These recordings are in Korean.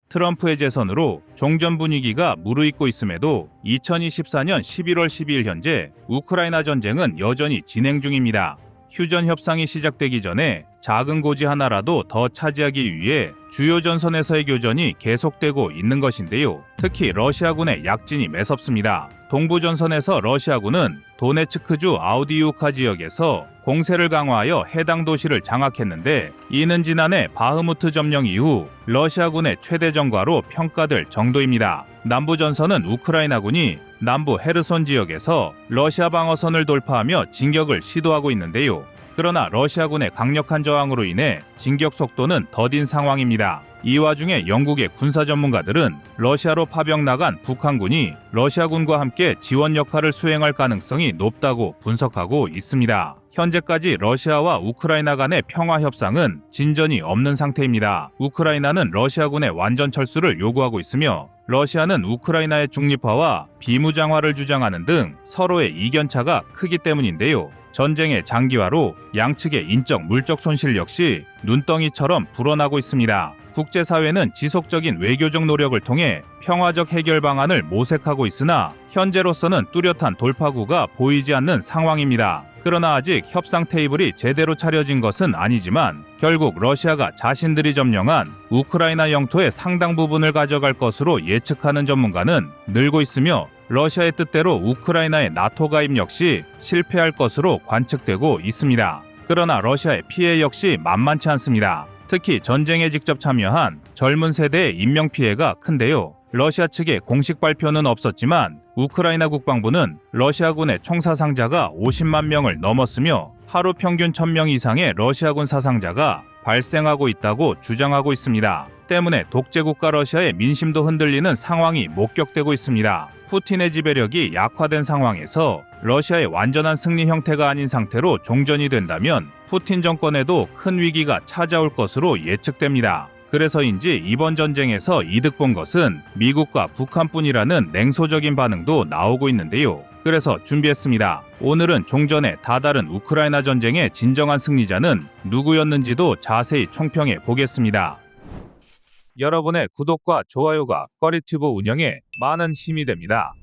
트럼프의 재선으로 종전 분위기가 무르익고 있음에도 2024년 11월 12일 현재 우크라이나 전쟁은 여전히 진행 중입니다. 휴전 협상이 시작되기 전에 작은 고지 하나라도 더 차지하기 위해 주요 전선에서의 교전이 계속되고 있는 것인데요. 특히 러시아군의 약진이 매섭습니다. 동부 전선에서 러시아군은 도네츠크주 아우디우카 지역에서 공세를 강화하여 해당 도시를 장악했는데, 이는 지난해 바흐무트 점령 이후 러시아군의 최대 전과로 평가될 정도입니다. 남부 전선은 우크라이나군이 남부 헤르손 지역에서 러시아 방어선을 돌파하며 진격을 시도하고 있는데요. 그러나 러시아군의 강력한 저항으로 인해 진격 속도는 더딘 상황입니다. 이 와중에 영국의 군사 전문가들은 러시아로 파병 나간 북한군이 러시아군과 함께 지원 역할을 수행할 가능성이 높다고 분석하고 있습니다. 현재까지 러시아와 우크라이나 간의 평화 협상은 진전이 없는 상태입니다. 우크라이나는 러시아군의 완전 철수를 요구하고 있으며, 러시아는 우크라이나의 중립화와 비무장화를 주장하는 등 서로의 이견차가 크기 때문인데요. 전쟁의 장기화로 양측의 인적, 물적 손실 역시 눈덩이처럼 불어나고 있습니다. 국제사회는 지속적인 외교적 노력을 통해 평화적 해결 방안을 모색하고 있으나 현재로서는 뚜렷한 돌파구가 보이지 않는 상황입니다. 그러나 아직 협상 테이블이 제대로 차려진 것은 아니지만 결국 러시아가 자신들이 점령한 우크라이나 영토의 상당 부분을 가져갈 것으로 예측하는 전문가는 늘고 있으며, 러시아의 뜻대로 우크라이나의 나토 가입 역시 실패할 것으로 관측되고 있습니다. 그러나 러시아의 피해 역시 만만치 않습니다. 특히 전쟁에 직접 참여한 젊은 세대의 인명피해가 큰데요. 러시아 측의 공식 발표는 없었지만 우크라이나 국방부는 러시아군의 총사상자가 50만 명을 넘었으며 하루 평균 1000명 이상의 러시아군 사상자가 발생하고 있다고 주장하고 있습니다. 때문에 독재국가 러시아의 민심도 흔들리는 상황이 목격되고 있습니다. 푸틴의 지배력이 약화된 상황에서 러시아의 완전한 승리 형태가 아닌 상태로 종전이 된다면 푸틴 정권에도 큰 위기가 찾아올 것으로 예측됩니다. 그래서인지 이번 전쟁에서 이득 본 것은 미국과 북한뿐이라는 냉소적인 반응도 나오고 있는데요. 그래서 준비했습니다. 오늘은 종전의 다다른 우크라이나 전쟁의 진정한 승리자는 누구였는지도 자세히 총평해 보겠습니다. 여러분의 구독과 좋아요가 꺼리튜브 운영에 많은 힘이 됩니다.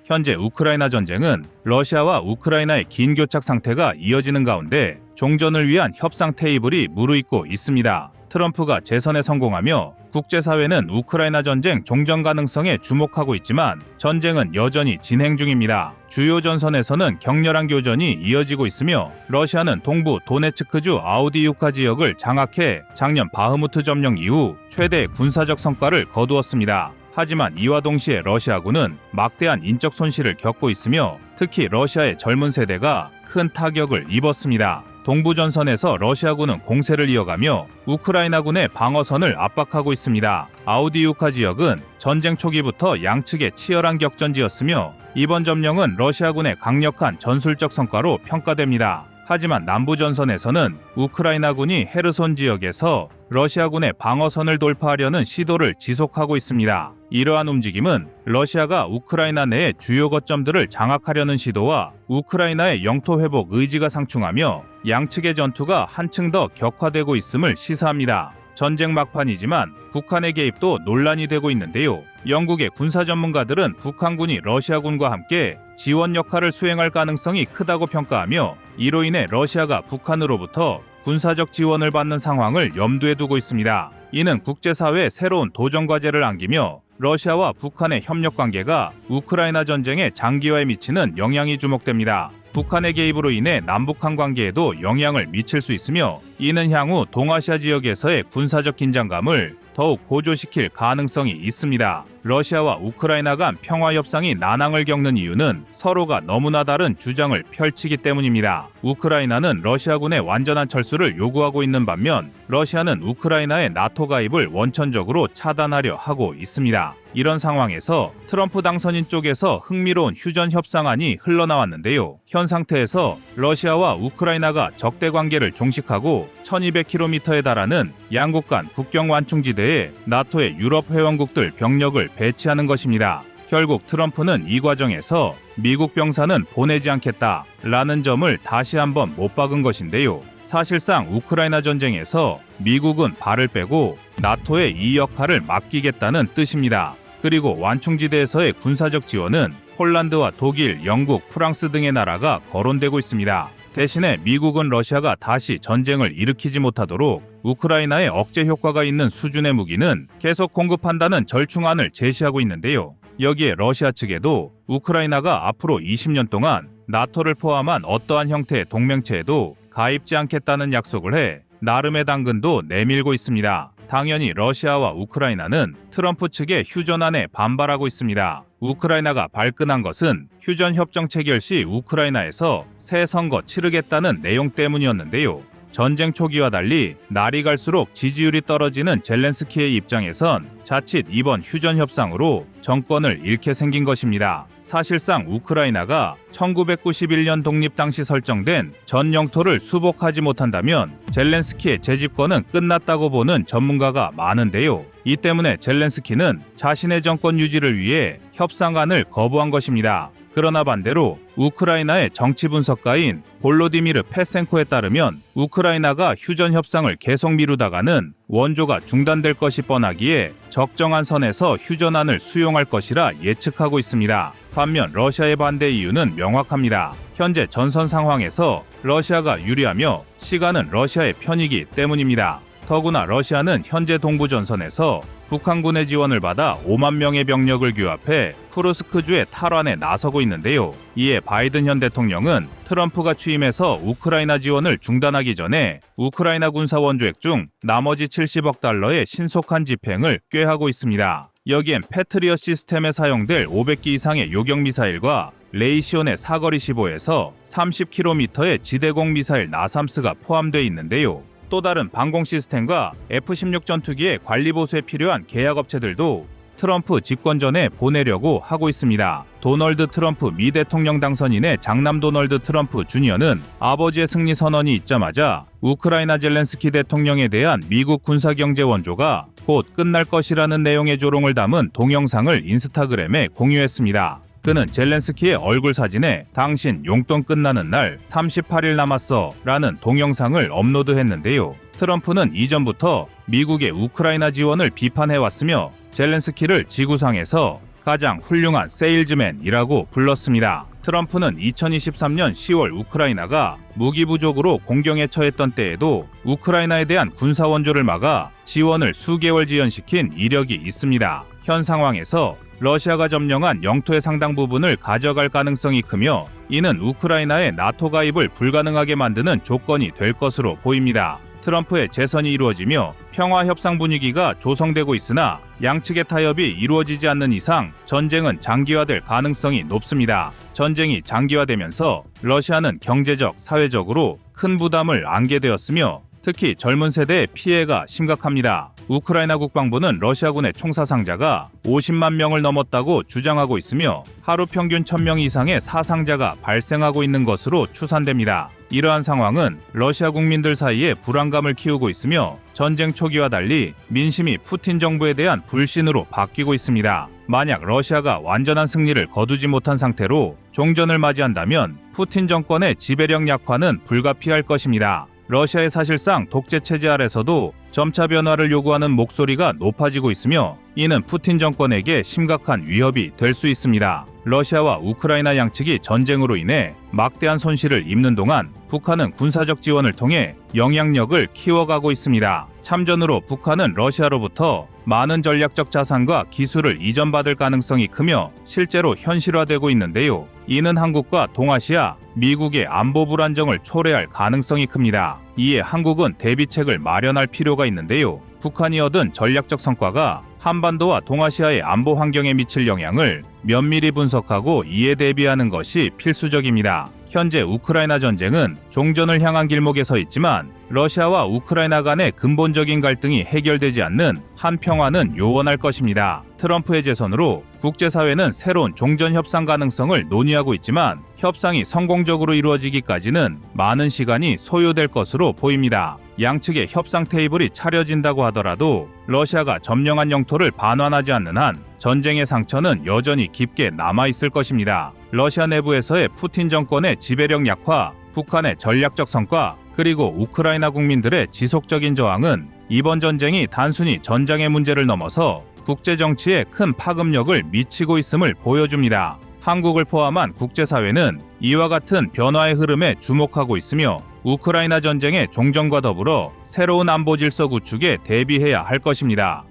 현재 우크라이나 전쟁은 러시아와 우크라이나의 긴 교착 상태가 이어지는 가운데 종전을 위한 협상 테이블이 무르익고 있습니다. 트럼프가 재선에 성공하며 국제사회는 우크라이나 전쟁 종전 가능성에 주목하고 있지만 전쟁은 여전히 진행 중입니다. 주요 전선에서는 격렬한 교전이 이어지고 있으며, 러시아는 동부 도네츠크주 아우디우카 지역을 장악해 작년 바흐무트 점령 이후 최대 군사적 성과를 거두었습니다. 하지만 이와 동시에 러시아군은 막대한 인적 손실을 겪고 있으며 특히 러시아의 젊은 세대가 큰 타격을 입었습니다. 동부 전선에서 러시아군은 공세를 이어가며 우크라이나군의 방어선을 압박하고 있습니다. 아우디우카 지역은 전쟁 초기부터 양측의 치열한 격전지였으며 이번 점령은 러시아군의 강력한 전술적 성과로 평가됩니다. 하지만 남부 전선에서는 우크라이나군이 헤르손 지역에서 러시아군의 방어선을 돌파하려는 시도를 지속하고 있습니다. 이러한 움직임은 러시아가 우크라이나 내의 주요 거점들을 장악하려는 시도와 우크라이나의 영토 회복 의지가 상충하며 양측의 전투가 한층 더 격화되고 있음을 시사합니다. 전쟁 막판이지만 북한의 개입도 논란이 되고 있는데요. 영국의 군사 전문가들은 북한군이 러시아군과 함께 지원 역할을 수행할 가능성이 크다고 평가하며 이로 인해 러시아가 북한으로부터 군사적 지원을 받는 상황을 염두에 두고 있습니다. 이는 국제사회에 새로운 도전 과제를 안기며 러시아와 북한의 협력 관계가 우크라이나 전쟁의 장기화에 미치는 영향이 주목됩니다. 북한의 개입으로 인해 남북한 관계에도 영향을 미칠 수 있으며 이는 향후 동아시아 지역에서의 군사적 긴장감을 더욱 고조시킬 가능성이 있습니다. 러시아와 우크라이나 간 평화 협상이 난항을 겪는 이유는 서로가 너무나 다른 주장을 펼치기 때문입니다. 우크라이나는 러시아군의 완전한 철수를 요구하고 있는 반면 러시아는 우크라이나의 나토 가입을 원천적으로 차단하려 하고 있습니다. 이런 상황에서 트럼프 당선인 쪽에서 흥미로운 휴전 협상안이 흘러나왔는데요. 현 상태에서 러시아와 우크라이나가 적대 관계를 종식하고 1200km에 달하는 양국 간 국경 완충지대에 나토의 유럽 회원국들 병력을 배치하는 것입니다. 결국 트럼프는 이 과정에서 미국 병사는 보내지 않겠다라는 점을 다시 한번 못 박은 것인데요. 사실상 우크라이나 전쟁에서 미국은 발을 빼고 나토에 이 역할을 맡기겠다는 뜻입니다. 그리고 완충지대에서의 군사적 지원은 폴란드와 독일, 영국, 프랑스 등의 나라가 거론되고 있습니다. 대신에 미국은 러시아가 다시 전쟁을 일으키지 못하도록 우크라이나에 억제 효과가 있는 수준의 무기는 계속 공급한다는 절충안을 제시하고 있는데요. 여기에 러시아 측에도 우크라이나가 앞으로 20년 동안 나토를 포함한 어떠한 형태의 동맹체에도 가입지 않겠다는 약속을 해 나름의 당근도 내밀고 있습니다. 당연히 러시아와 우크라이나는 트럼프 측의 휴전안에 반발하고 있습니다. 우크라이나가 발끈한 것은 휴전 협정 체결 시 우크라이나에서 새 선거 치르겠다는 내용 때문이었는데요. 전쟁 초기와 달리 날이 갈수록 지지율이 떨어지는 젤렌스키의 입장에선 자칫 이번 휴전 협상으로 정권을 잃게 생긴 것입니다. 사실상 우크라이나가 1991년 독립 당시 설정된 전 영토를 수복하지 못한다면 젤렌스키의 재집권은 끝났다고 보는 전문가가 많은데요. 이 때문에 젤렌스키는 자신의 정권 유지를 위해 협상안을 거부한 것입니다. 그러나 반대로 우크라이나의 정치 분석가인 볼로디미르 페센코에 따르면 우크라이나가 휴전 협상을 계속 미루다가는 원조가 중단될 것이 뻔하기에 적정한 선에서 휴전안을 수용할 것이라 예측하고 있습니다. 반면 러시아의 반대 이유는 명확합니다. 현재 전선 상황에서 러시아가 유리하며 시간은 러시아의 편이기 때문입니다. 더구나 러시아는 현재 동부 전선에서 북한군의 지원을 받아 5만 명의 병력을 규합해 쿠르스크주의 탈환에 나서고 있는데요. 이에 바이든 현 대통령은 트럼프가 취임해서 우크라이나 지원을 중단하기 전에 우크라이나 군사 원조액 중 나머지 70억 달러의 신속한 집행을 꾀하고 있습니다. 여기엔 패트리엇 시스템에 사용될 500기 이상의 요격 미사일과 레이시온의 사거리 15에서 30km의 지대공 미사일 나삼스가 포함되어 있는데요. 또 다른 방공 시스템과 F-16 전투기의 관리 보수에 필요한 계약업체들도 트럼프 집권 전에 보내려고 하고 있습니다. 도널드 트럼프 미 대통령 당선인의 장남 도널드 트럼프 주니어는 아버지의 승리 선언이 있자마자 우크라이나 젤렌스키 대통령에 대한 미국 군사경제 원조가 곧 끝날 것이라는 내용의 조롱을 담은 동영상을 인스타그램에 공유했습니다. 그는 젤렌스키의 얼굴 사진에 당신 용돈 끝나는 날 38일 남았어 라는 동영상을 업로드했는데요. 트럼프는 이전부터 미국의 우크라이나 지원을 비판해왔으며 젤렌스키를 지구상에서 가장 훌륭한 세일즈맨이라고 불렀습니다. 트럼프는 2023년 10월 우크라이나가 무기 부족으로 공경에 처했던 때에도 우크라이나에 대한 군사 원조를 막아 지원을 수개월 지연시킨 이력이 있습니다. 현 상황에서 러시아가 점령한 영토의 상당 부분을 가져갈 가능성이 크며 이는 우크라이나의 나토 가입을 불가능하게 만드는 조건이 될 것으로 보입니다. 트럼프의 재선이 이루어지며 평화 협상 분위기가 조성되고 있으나 양측의 타협이 이루어지지 않는 이상 전쟁은 장기화될 가능성이 높습니다. 전쟁이 장기화되면서 러시아는 경제적, 사회적으로 큰 부담을 안게 되었으며 특히 젊은 세대의 피해가 심각합니다. 우크라이나 국방부는 러시아군의 총사상자가 50만 명을 넘었다고 주장하고 있으며 하루 평균 1000명 이상의 사상자가 발생하고 있는 것으로 추산됩니다. 이러한 상황은 러시아 국민들 사이에 불안감을 키우고 있으며 전쟁 초기와 달리 민심이 푸틴 정부에 대한 불신으로 바뀌고 있습니다. 만약 러시아가 완전한 승리를 거두지 못한 상태로 종전을 맞이한다면 푸틴 정권의 지배력 약화는 불가피할 것입니다. 러시아의 사실상 독재 체제 아래서도 점차 변화를 요구하는 목소리가 높아지고 있으며 이는 푸틴 정권에게 심각한 위협이 될 수 있습니다. 러시아와 우크라이나 양측이 전쟁으로 인해 막대한 손실을 입는 동안 북한은 군사적 지원을 통해 영향력을 키워가고 있습니다. 참전으로 북한은 러시아로부터 많은 전략적 자산과 기술을 이전받을 가능성이 크며 실제로 현실화되고 있는데요. 이는 한국과 동아시아, 미국의 안보 불안정을 초래할 가능성이 큽니다. 이에 한국은 대비책을 마련할 필요가 있는데요. 북한이 얻은 전략적 성과가 한반도와 동아시아의 안보 환경에 미칠 영향을 면밀히 분석하고 이에 대비하는 것이 필수적입니다. 현재 우크라이나 전쟁은 종전을 향한 길목에 서 있지만 러시아와 우크라이나 간의 근본적인 갈등이 해결되지 않는 한평화는 요원할 것입니다. 트럼프의 재선으로 국제사회는 새로운 종전 협상 가능성을 논의하고 있지만 협상이 성공적으로 이루어지기까지는 많은 시간이 소요될 것으로 보입니다. 양측의 협상 테이블이 차려진다고 하더라도 러시아가 점령한 영토를 반환하지 않는 한 전쟁의 상처는 여전히 깊게 남아있을 것입니다. 러시아 내부에서의 푸틴 정권의 지배력 약화, 북한의 전략적 성과 그리고 우크라이나 국민들의 지속적인 저항은 이번 전쟁이 단순히 전장의 문제를 넘어서 국제 정치에 큰 파급력을 미치고 있음을 보여줍니다. 한국을 포함한 국제사회는 이와 같은 변화의 흐름에 주목하고 있으며 우크라이나 전쟁의 종전과 더불어 새로운 안보 질서 구축에 대비해야 할 것입니다.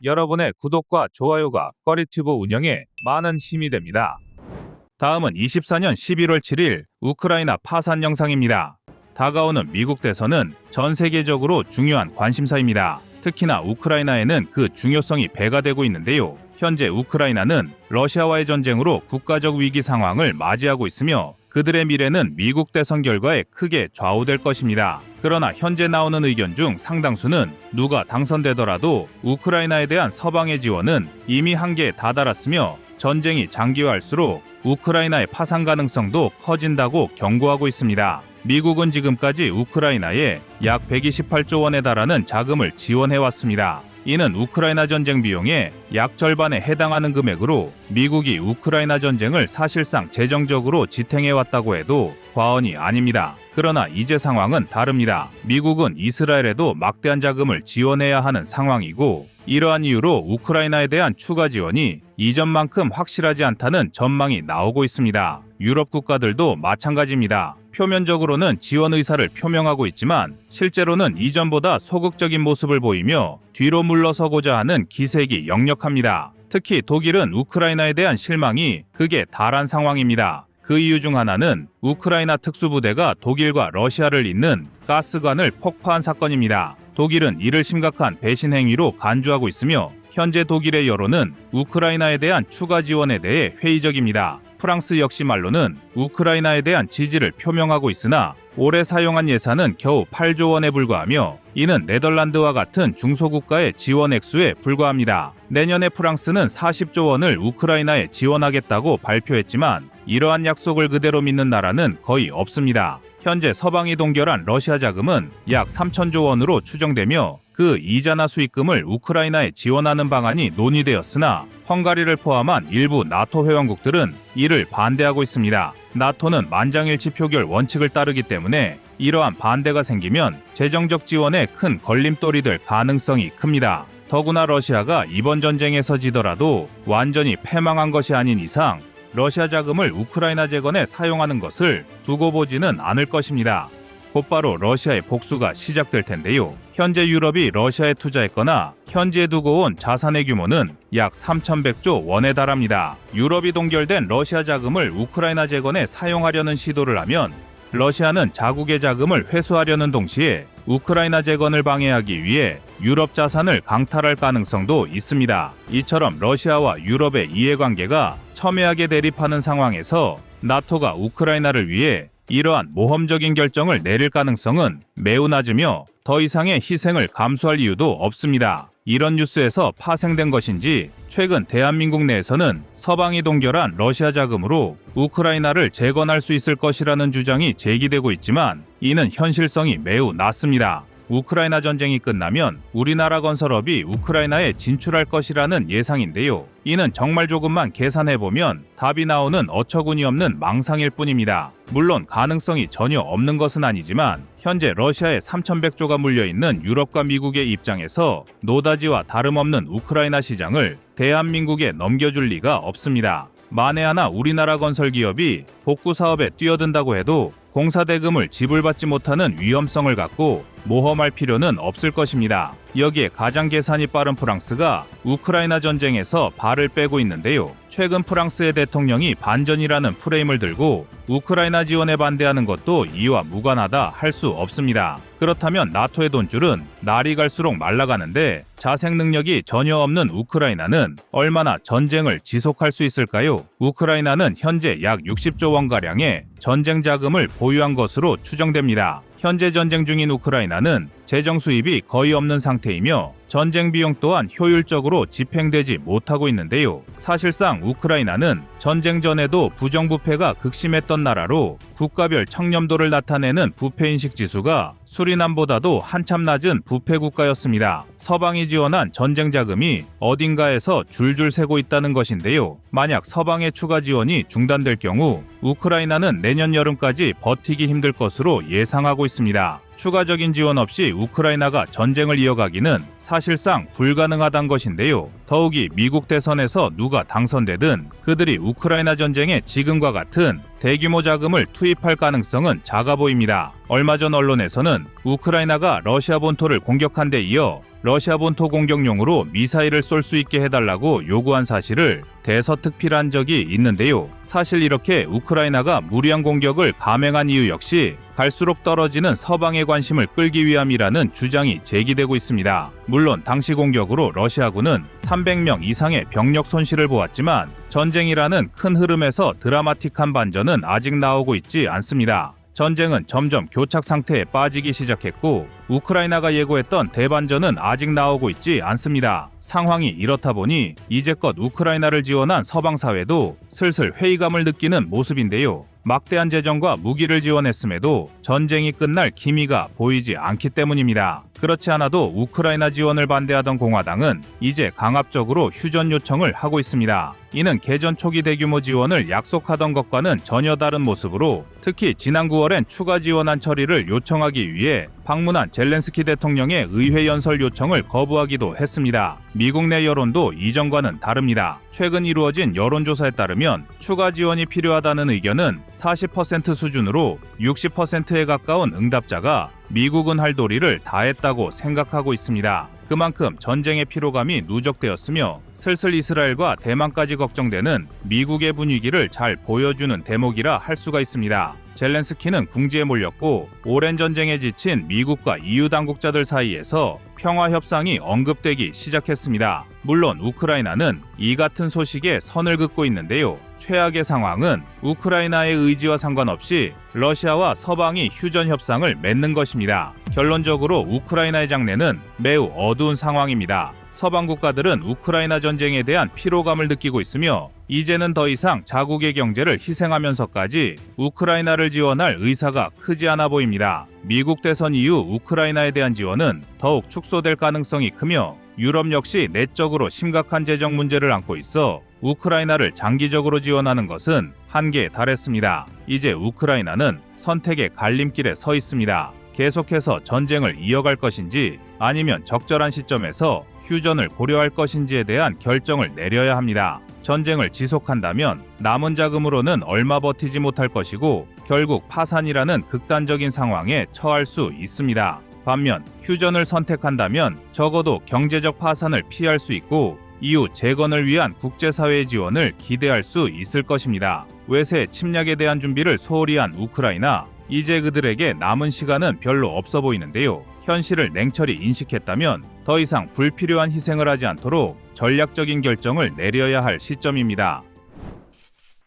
여러분의 구독과 좋아요가 꺼리튜브 운영에 많은 힘이 됩니다. 다음은 24년 11월 7일 우크라이나 파산 영상입니다. 다가오는 미국 대선은 전 세계적으로 중요한 관심사입니다. 특히나 우크라이나에는 그 중요성이 배가 되고 있는데요. 현재 우크라이나는 러시아와의 전쟁으로 국가적 위기 상황을 맞이하고 있으며 그들의 미래는 미국 대선 결과에 크게 좌우될 것입니다. 그러나 현재 나오는 의견 중 상당수는 누가 당선되더라도 우크라이나에 대한 서방의 지원은 이미 한계에 다다랐으며 전쟁이 장기화할수록 우크라이나의 파산 가능성도 커진다고 경고하고 있습니다. 미국은 지금까지 우크라이나에 약 128조 원에 달하는 자금을 지원해왔습니다. 이는 우크라이나 전쟁 비용의 약 절반에 해당하는 금액으로 미국이 우크라이나 전쟁을 사실상 재정적으로 지탱해왔다고 해도 과언이 아닙니다. 그러나 이제 상황은 다릅니다. 미국은 이스라엘에도 막대한 자금을 지원해야 하는 상황이고 이러한 이유로 우크라이나에 대한 추가 지원이 이전만큼 확실하지 않다는 전망이 나오고 있습니다. 유럽 국가들도 마찬가지입니다. 표면적으로는 지원 의사를 표명하고 있지만 실제로는 이전보다 소극적인 모습을 보이며 뒤로 물러서고자 하는 기색이 역력합니다. 특히 독일은 우크라이나에 대한 실망이 극에 달한 상황입니다. 그 이유 중 하나는 우크라이나 특수부대가 독일과 러시아를 잇는 가스관을 폭파한 사건입니다. 독일은 이를 심각한 배신 행위로 간주하고 있으며 현재 독일의 여론은 우크라이나에 대한 추가 지원에 대해 회의적입니다. 프랑스 역시 말로는 우크라이나에 대한 지지를 표명하고 있으나 올해 사용한 예산은 겨우 8조 원에 불과하며 이는 네덜란드와 같은 중소국가의 지원 액수에 불과합니다. 내년에 프랑스는 40조 원을 우크라이나에 지원하겠다고 발표했지만 이러한 약속을 그대로 믿는 나라는 거의 없습니다. 현재 서방이 동결한 러시아 자금은 약 3천조 원으로 추정되며 그 이자나 수익금을 우크라이나에 지원하는 방안이 논의되었으나 헝가리를 포함한 일부 나토 회원국들은 이를 반대하고 있습니다. 나토는 만장일치 표결 원칙을 따르기 때문에 이러한 반대가 생기면 재정적 지원에 큰 걸림돌이 될 가능성이 큽니다. 더구나 러시아가 이번 전쟁에서 지더라도 완전히 패망한 것이 아닌 이상 러시아 자금을 우크라이나 재건에 사용하는 것을 두고 보지는 않을 것입니다. 곧바로 러시아의 복수가 시작될 텐데요. 현재 유럽이 러시아에 투자했거나 현지에 두고 온 자산의 규모는 약 3,100조 원에 달합니다. 유럽이 동결된 러시아 자금을 우크라이나 재건에 사용하려는 시도를 하면 러시아는 자국의 자금을 회수하려는 동시에 우크라이나 재건을 방해하기 위해 유럽 자산을 강탈할 가능성도 있습니다. 이처럼 러시아와 유럽의 이해관계가 첨예하게 대립하는 상황에서 나토가 우크라이나를 위해 이러한 모험적인 결정을 내릴 가능성은 매우 낮으며 더 이상의 희생을 감수할 이유도 없습니다. 이런 뉴스에서 파생된 것인지 최근 대한민국 내에서는 서방이 동결한 러시아 자금으로 우크라이나를 재건할 수 있을 것이라는 주장이 제기되고 있지만 이는 현실성이 매우 낮습니다. 우크라이나 전쟁이 끝나면 우리나라 건설업이 우크라이나에 진출할 것이라는 예상인데요. 이는 정말 조금만 계산해보면 답이 나오는 어처구니 없는 망상일 뿐입니다. 물론 가능성이 전혀 없는 것은 아니지만 현재 러시아에 3,100조가 물려있는 유럽과 미국의 입장에서 노다지와 다름없는 우크라이나 시장을 대한민국에 넘겨줄 리가 없습니다. 만에 하나 우리나라 건설기업이 복구 사업에 뛰어든다고 해도 공사대금을 지불받지 못하는 위험성을 갖고 모험할 필요는 없을 것입니다. 여기에 가장 계산이 빠른 프랑스가 우크라이나 전쟁에서 발을 빼고 있는데요. 최근 프랑스의 대통령이 반전이라는 프레임을 들고 우크라이나 지원에 반대하는 것도 이와 무관하다 할 수 없습니다. 그렇다면 나토의 돈줄은 날이 갈수록 말라가는데 자생 능력이 전혀 없는 우크라이나는 얼마나 전쟁을 지속할 수 있을까요? 우크라이나는 현재 약 60조 원가량의 전쟁 자금을 보유한 것으로 추정됩니다. 현재 전쟁 중인 우크라이나는 재정 수입이 거의 없는 상태이며 전쟁 비용 또한 효율적으로 집행되지 못하고 있는데요. 사실상 우크라이나는 전쟁 전에도 부정부패가 극심했던 나라로 국가별 청렴도를 나타내는 부패인식 지수가 수리남보다도 한참 낮은 부패 국가였습니다. 서방이 지원한 전쟁 자금이 어딘가에서 줄줄 새고 있다는 것인데요. 만약 서방의 추가 지원이 중단될 경우 우크라이나는 내년 여름까지 버티기 힘들 것으로 예상하고 있습니다. 추가적인 지원 없이 우크라이나가 전쟁을 이어가기는 사실상 불가능하다는 것인데요. 더욱이 미국 대선에서 누가 당선되든 그들이 우크라이나 전쟁에 지금과 같은 대규모 자금을 투입할 가능성은 작아 보입니다. 얼마 전 언론에서는 우크라이나가 러시아 본토를 공격한 데 이어 러시아 본토 공격용으로 미사일을 쏠 수 있게 해달라고 요구한 사실을 대서특필한 적이 있는데요. 사실 이렇게 우크라이나가 무리한 공격을 감행한 이유 역시 갈수록 떨어지는 서방의 관심을 끌기 위함이라는 주장이 제기되고 있습니다. 물론 당시 공격으로 러시아군은 300명 이상의 병력 손실을 보았지만 전쟁이라는 큰 흐름에서 드라마틱한 반전은 아직 나오고 있지 않습니다. 전쟁은 점점 교착 상태에 빠지기 시작했고 우크라이나가 예고했던 대반전은 아직 나오고 있지 않습니다. 상황이 이렇다 보니 이제껏 우크라이나를 지원한 서방 사회도 슬슬 회의감을 느끼는 모습인데요. 막대한 재정과 무기를 지원했음에도 전쟁이 끝날 기미가 보이지 않기 때문입니다. 그렇지 않아도 우크라이나 지원을 반대하던 공화당은 이제 강압적으로 휴전 요청을 하고 있습니다. 이는 개전 초기 대규모 지원을 약속하던 것과는 전혀 다른 모습으로 특히 지난 9월엔 추가 지원안 처리를 요청하기 위해 방문한 젤렌스키 대통령의 의회 연설 요청을 거부하기도 했습니다. 미국 내 여론도 이전과는 다릅니다. 최근 이루어진 여론조사에 따르면 추가 지원이 필요하다는 의견은 40% 수준으로 60%에 가까운 응답자가 미국은 할 도리를 다했다고 생각하고 있습니다. 그만큼 전쟁의 피로감이 누적되었으며 슬슬 이스라엘과 대만까지 걱정되는 미국의 분위기를 잘 보여주는 대목이라 할 수가 있습니다. 젤렌스키는 궁지에 몰렸고 오랜 전쟁에 지친 미국과 EU 당국자들 사이에서 평화 협상이 언급되기 시작했습니다. 물론 우크라이나는 이 같은 소식에 선을 긋고 있는데요. 최악의 상황은 우크라이나의 의지와 상관없이 러시아와 서방이 휴전 협상을 맺는 것입니다. 결론적으로 우크라이나의 장래는 매우 어두운 상황입니다. 서방 국가들은 우크라이나 전쟁에 대한 피로감을 느끼고 있으며 이제는 더 이상 자국의 경제를 희생하면서까지 우크라이나를 지원할 의사가 크지 않아 보입니다. 미국 대선 이후 우크라이나에 대한 지원은 더욱 축소될 가능성이 크며 유럽 역시 내적으로 심각한 재정 문제를 안고 있어 우크라이나를 장기적으로 지원하는 것은 한계에 달했습니다. 이제 우크라이나는 선택의 갈림길에 서 있습니다. 계속해서 전쟁을 이어갈 것인지 아니면 적절한 시점에서 휴전을 고려할 것인지에 대한 결정을 내려야 합니다. 전쟁을 지속한다면 남은 자금으로는 얼마 버티지 못할 것이고 결국 파산이라는 극단적인 상황에 처할 수 있습니다. 반면 휴전을 선택한다면 적어도 경제적 파산을 피할 수 있고 이후 재건을 위한 국제사회의 지원을 기대할 수 있을 것입니다. 외세 침략에 대한 준비를 소홀히 한 우크라이나, 이제 그들에게 남은 시간은 별로 없어 보이는데요. 현실을 냉철히 인식했다면 더 이상 불필요한 희생을 하지 않도록 전략적인 결정을 내려야 할 시점입니다.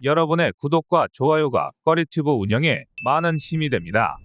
여러분의 구독과 좋아요가 꺼리튜브 운영에 많은 힘이 됩니다.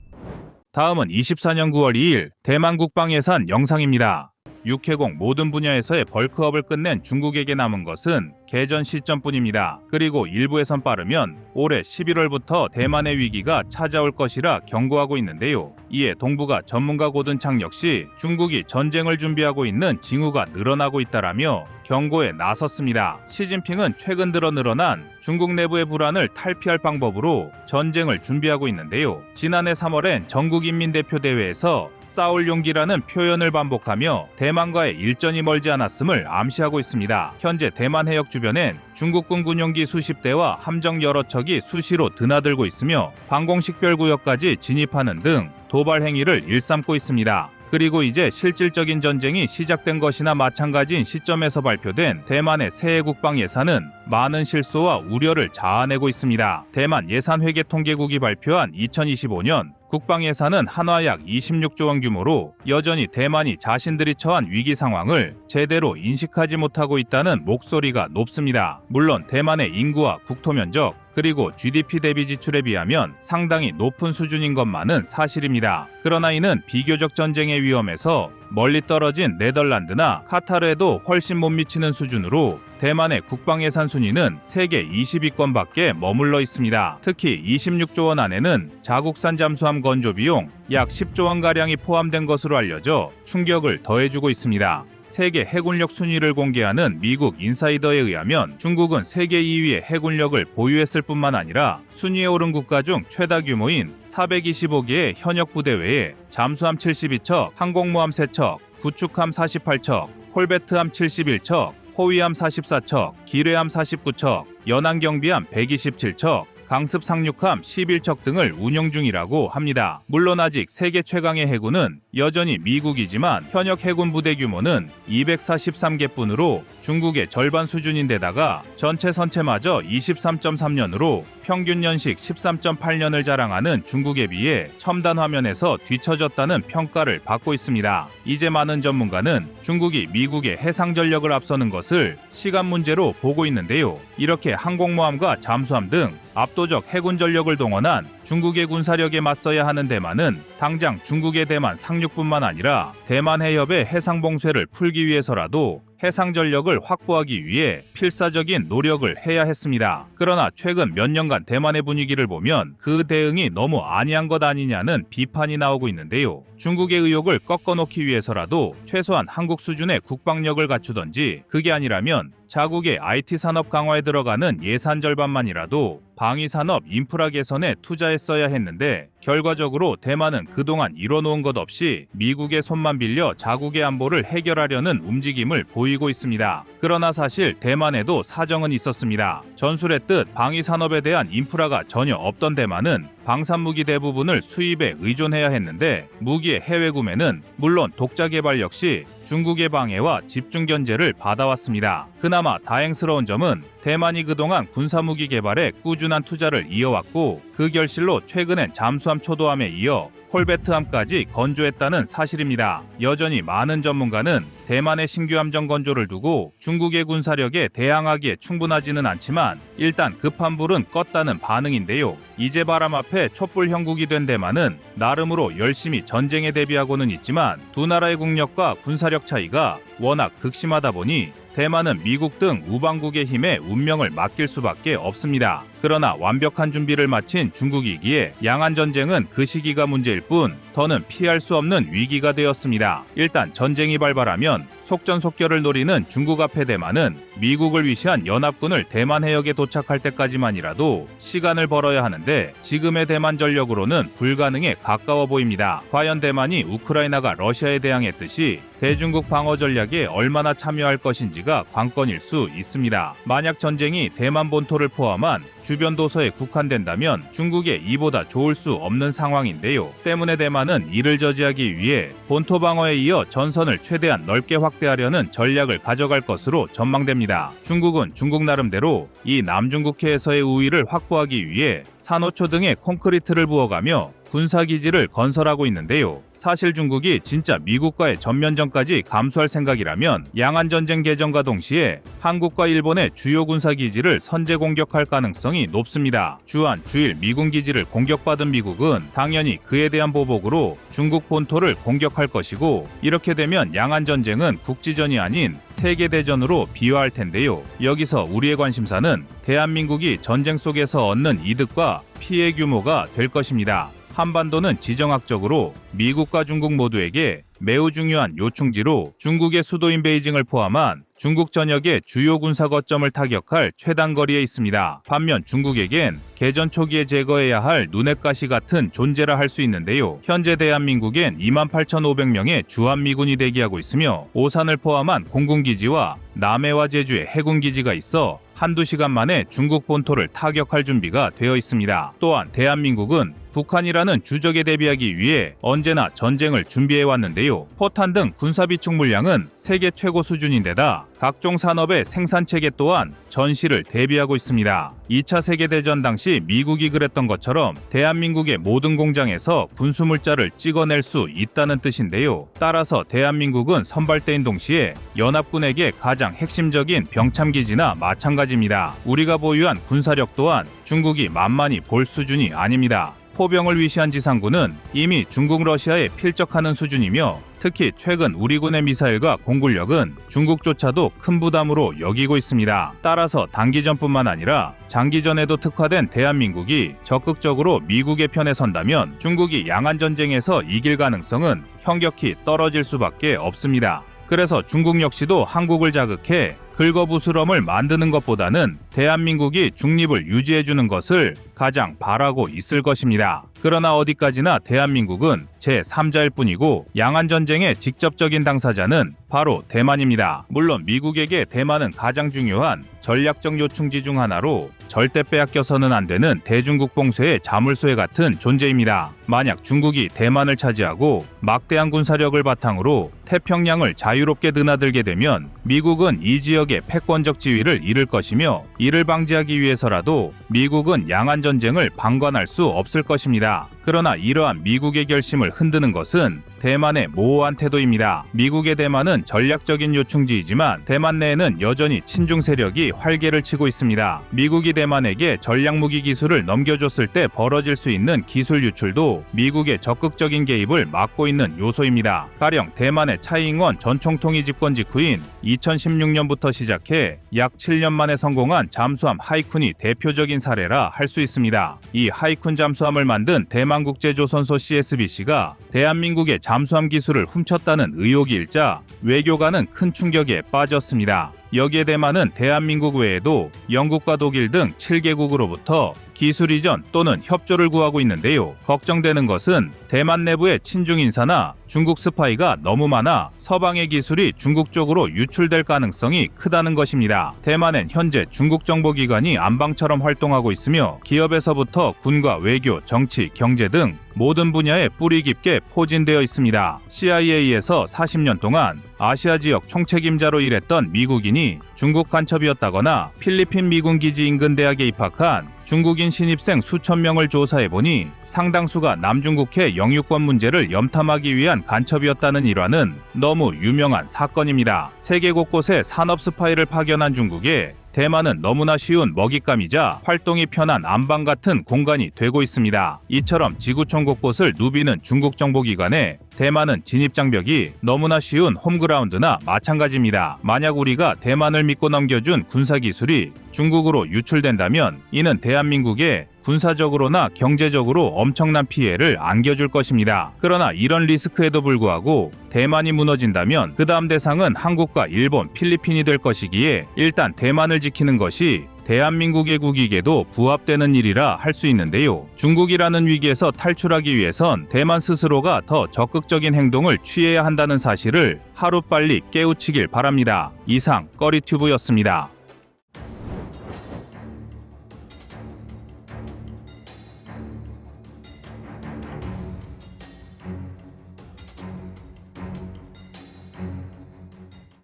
다음은 24년 9월 2일 대만 국방 예산 영상입니다. 육해공 모든 분야에서의 벌크업을 끝낸 중국에게 남은 것은 개전 시점뿐입니다. 그리고 일부에선 빠르면 올해 11월부터 대만의 위기가 찾아올 것이라 경고하고 있는데요. 이에 동북아 전문가 고든창 역시 중국이 전쟁을 준비하고 있는 징후가 늘어나고 있다라며 경고에 나섰습니다. 시진핑은 최근 들어 늘어난 중국 내부의 불안을 탈피할 방법으로 전쟁을 준비하고 있는데요. 지난해 3월엔 전국인민대표대회에서 싸울 용기라는 표현을 반복하며 대만과의 일전이 멀지 않았음을 암시하고 있습니다. 현재 대만 해역 주변엔 중국군 군용기 수십 대와 함정 여러 척이 수시로 드나들고 있으며 방공식별구역까지 진입하는 등 도발 행위를 일삼고 있습니다. 그리고 이제 실질적인 전쟁이 시작된 것이나 마찬가지인 시점에서 발표된 대만의 새해 국방 예산은 많은 실소와 우려를 자아내고 있습니다. 대만 예산회계통계국이 발표한 2025년 국방 예산은 한화 약 26조 원 규모로 여전히 대만이 자신들이 처한 위기 상황을 제대로 인식하지 못하고 있다는 목소리가 높습니다. 물론 대만의 인구와 국토 면적, 그리고 GDP 대비 지출에 비하면 상당히 높은 수준인 것만은 사실입니다. 그러나 이는 비교적 전쟁의 위험에서 멀리 떨어진 네덜란드나 카타르에도 훨씬 못 미치는 수준으로 대만의 국방예산 순위는 세계 20위권밖에 머물러 있습니다. 특히 26조 원 안에는 자국산 잠수함 건조 비용 약 10조 원가량이 포함된 것으로 알려져 충격을 더해주고 있습니다. 세계 해군력 순위를 공개하는 미국 인사이더에 의하면 중국은 세계 2위의 해군력을 보유했을 뿐만 아니라 순위에 오른 국가 중 최다 규모인 425개의 현역 부대 외에 잠수함 72척, 항공모함 3척, 구축함 48척, 콜베트함 71척, 호위함 44척, 기뢰함 49척, 연안경비함 127척, 강습 상륙함 11척 등을 운영 중이라고 합니다. 물론 아직 세계 최강의 해군은 여전히 미국이지만 현역 해군 부대 규모는 243개뿐으로 중국의 절반 수준인데다가 전체 선체마저 23.3년으로 평균 연식 13.8년을 자랑하는 중국에 비해 첨단 화면에서 뒤처졌다는 평가를 받고 있습니다. 이제 많은 전문가는 중국이 미국의 해상 전력을 앞서는 것을 시간 문제로 보고 있는데요. 이렇게 항공모함과 잠수함 등 압도적 해군 전력을 동원한 중국의 군사력에 맞서야 하는 대만은 당장 중국의 대만 상륙뿐만 아니라 대만 해협의 해상 봉쇄를 풀기 위해서라도 해상 전력을 확보하기 위해 필사적인 노력을 해야 했습니다. 그러나 최근 몇 년간 대만의 분위기를 보면 그 대응이 너무 안이한 것 아니냐는 비판이 나오고 있는데요. 중국의 의욕을 꺾어놓기 위해서라도 최소한 한국 수준의 국방력을 갖추던지, 그게 아니라면 자국의 IT 산업 강화에 들어가는 예산 절반만이라도 방위 산업 인프라 개선에 투자했어야 했는데 결과적으로 대만은 그동안 이뤄놓은 것 없이 미국의 손만 빌려 자국의 안보를 해결하려는 움직임을 보이고 있습니다. 그러나 사실 대만에도 사정은 있었습니다. 전술했듯 방위 산업에 대한 인프라가 전혀 없던 대만은 방산무기 대부분을 수입에 의존해야 했는데 무기의 해외 구매는 물론 독자 개발 역시 중국의 방해와 집중 견제를 받아왔습니다. 그나마 다행스러운 점은 대만이 그동안 군사무기 개발에 꾸준한 투자를 이어왔고 그 결실로 최근엔 잠수함 초도함에 이어 콜베트함까지 건조했다는 사실입니다. 여전히 많은 전문가는 대만의 신규 함정 건조를 두고 중국의 군사력에 대항하기에 충분하지는 않지만 일단 급한 불은 껐다는 반응인데요. 이제 바람 앞에 촛불 형국이 된 대만은 나름으로 열심히 전쟁에 대비하고는 있지만 두 나라의 국력과 군사력 차이가 워낙 극심하다 보니 대만은 미국 등 우방국의 힘에 운명을 맡길 수밖에 없습니다. 그러나 완벽한 준비를 마친 중국이기에 양안 전쟁은 그 시기가 문제일 뿐 더는 피할 수 없는 위기가 되었습니다. 일단 전쟁이 발발하면 속전속결을 노리는 중국 앞에 대만은 미국을 위시한 연합군을 대만 해역에 도착할 때까지만이라도 시간을 벌어야 하는데 지금의 대만 전력으로는 불가능에 가까워 보입니다. 과연 대만이 우크라이나가 러시아에 대항했듯이 대중국 방어 전략에 얼마나 참여할 것인지가 관건일 수 있습니다. 만약 전쟁이 대만 본토를 포함한 주변 도서에 국한된다면 중국에 이보다 좋을 수 없는 상황인데요. 때문에 대만은 이를 저지하기 위해 본토 방어에 이어 전선을 최대한 넓게 확대하려는 전략을 가져갈 것으로 전망됩니다. 중국은 중국 나름대로 이 남중국해에서의 우위를 확보하기 위해 산호초 등의 콘크리트를 부어가며 군사기지를 건설하고 있는데요. 사실 중국이 진짜 미국과의 전면전까지 감수할 생각이라면 양안전쟁 개전과 동시에 한국과 일본의 주요 군사기지를 선제 공격할 가능성이 높습니다. 주한, 주일 미군 기지를 공격받은 미국은 당연히 그에 대한 보복으로 중국 본토를 공격할 것이고 이렇게 되면 양안전쟁은 국지전이 아닌 세계대전으로 비화할 텐데요. 여기서 우리의 관심사는 대한민국이 전쟁 속에서 얻는 이득과 피해 규모가 될 것입니다. 한반도는 지정학적으로 미국과 중국 모두에게 매우 중요한 요충지로 중국의 수도인 베이징을 포함한 중국 전역의 주요 군사 거점을 타격할 최단거리에 있습니다. 반면 중국에겐 개전 초기에 제거해야 할 눈엣 가시 같은 존재라 할 수 있는데요. 현재 대한민국엔 28,500명의 주한미군이 대기하고 있으며 오산을 포함한 공군기지와 남해와 제주에 해군기지가 있어 한두 시간 만에 중국 본토를 타격할 준비가 되어 있습니다. 또한 대한민국은 북한이라는 주적에 대비하기 위해 언제나 전쟁을 준비해 왔는데요. 포탄 등 군사비축 물량은 세계 최고 수준인데다 각종 산업의 생산체계 또한 전시를 대비하고 있습니다. 2차 세계대전 당시 미국이 그랬던 것처럼 대한민국의 모든 공장에서 군수물자를 찍어낼 수 있다는 뜻인데요. 따라서 대한민국은 선발대인 동시에 연합군에게 가장 핵심적인 병참기지나 마찬가지입니다. 우리가 보유한 군사력 또한 중국이 만만히 볼 수준이 아닙니다. 포병을 위시한 지상군은 이미 중국 러시아에 필적하는 수준이며 특히 최근 우리 군의 미사일과 공군력은 중국조차도 큰 부담으로 여기고 있습니다. 따라서 단기전뿐만 아니라 장기전에도 특화된 대한민국이 적극적으로 미국의 편에 선다면 중국이 양안전쟁에서 이길 가능성은 현격히 떨어질 수밖에 없습니다. 그래서 중국 역시도 한국을 자극해 긁어부스럼을 만드는 것보다는 대한민국이 중립을 유지해주는 것을 가장 바라고 있을 것입니다. 그러나 어디까지나 대한민국은 제3자일 뿐이고 양안전쟁의 직접적인 당사자는 바로 대만입니다. 물론 미국에게 대만은 가장 중요한 전략적 요충지 중 하나로 절대 빼앗겨서는 안 되는 대중국봉쇄의 자물쇠 같은 존재입니다. 만약 중국이 대만을 차지하고 막대한 군사력을 바탕으로 태평양을 자유롭게 드나들게 되면 미국은 이 지역의 패권적 지위를 잃을 것이며 이를 방지하기 위해서라도 미국은 양안전쟁을 방관할 수 없을 것입니다. 그러나 이러한 미국의 결심을 흔드는 것은 대만의 모호한 태도입니다. 미국의 대만은 전략적인 요충지이지만 대만 내에는 여전히 친중 세력이 활개를 치고 있습니다. 미국이 대만에게 전략무기 기술을 넘겨줬을 때 벌어질 수 있는 기술 유출도 미국의 적극적인 개입을 막고 있는 요소입니다. 가령 대만의 차이잉원 전 총통이 집권 직후인 2016년부터 시작해 약 7년 만에 성공한 잠수함 하이쿤이 대표적인 사례라 할 수 있습니다. 이 하이쿤 잠수함을 만든 대만국제조선소 CSBC가 대한민국의 잠수함 기술을 훔쳤다는 의혹이 일자 외교관은 큰 충격에 빠졌습니다. 여기에 대만은 대한민국 외에도 영국과 독일 등 7개국으로부터 기술 이전 또는 협조를 구하고 있는데요. 걱정되는 것은 대만 내부의 친중 인사나 중국 스파이가 너무 많아 서방의 기술이 중국 쪽으로 유출될 가능성이 크다는 것입니다. 대만엔 현재 중국 정보기관이 안방처럼 활동하고 있으며 기업에서부터 군과 외교, 정치, 경제 등 모든 분야에 뿌리 깊게 포진되어 있습니다. CIA에서 40년 동안 아시아 지역 총책임자로 일했던 미국인이 중국 간첩이었다거나 필리핀 미군 기지 인근 대학에 입학한 중국인 신입생 수천 명을 조사해보니 상당수가 남중국해 영유권 문제를 염탐하기 위한 간첩이었다는 일화는 너무 유명한 사건입니다. 세계 곳곳에 산업 스파이를 파견한 중국에 대만은 너무나 쉬운 먹잇감이자 활동이 편한 안방 같은 공간이 되고 있습니다. 이처럼 지구촌 곳곳을 누비는 중국 정보기관에 대만은 진입장벽이 너무나 쉬운 홈그라운드나 마찬가지입니다. 만약 우리가 대만을 믿고 넘겨준 군사기술이 중국으로 유출된다면 이는 대한민국에 군사적으로나 경제적으로 엄청난 피해를 안겨줄 것입니다. 그러나 이런 리스크에도 불구하고 대만이 무너진다면 그 다음 대상은 한국과 일본, 필리핀이 될 것이기에 일단 대만을 지키는 것이 대한민국의 국익에도 부합되는 일이라 할 수 있는데요. 중국이라는 위기에서 탈출하기 위해선 대만 스스로가 더 적극적인 행동을 취해야 한다는 사실을 하루빨리 깨우치길 바랍니다. 이상 꺼리튜브였습니다.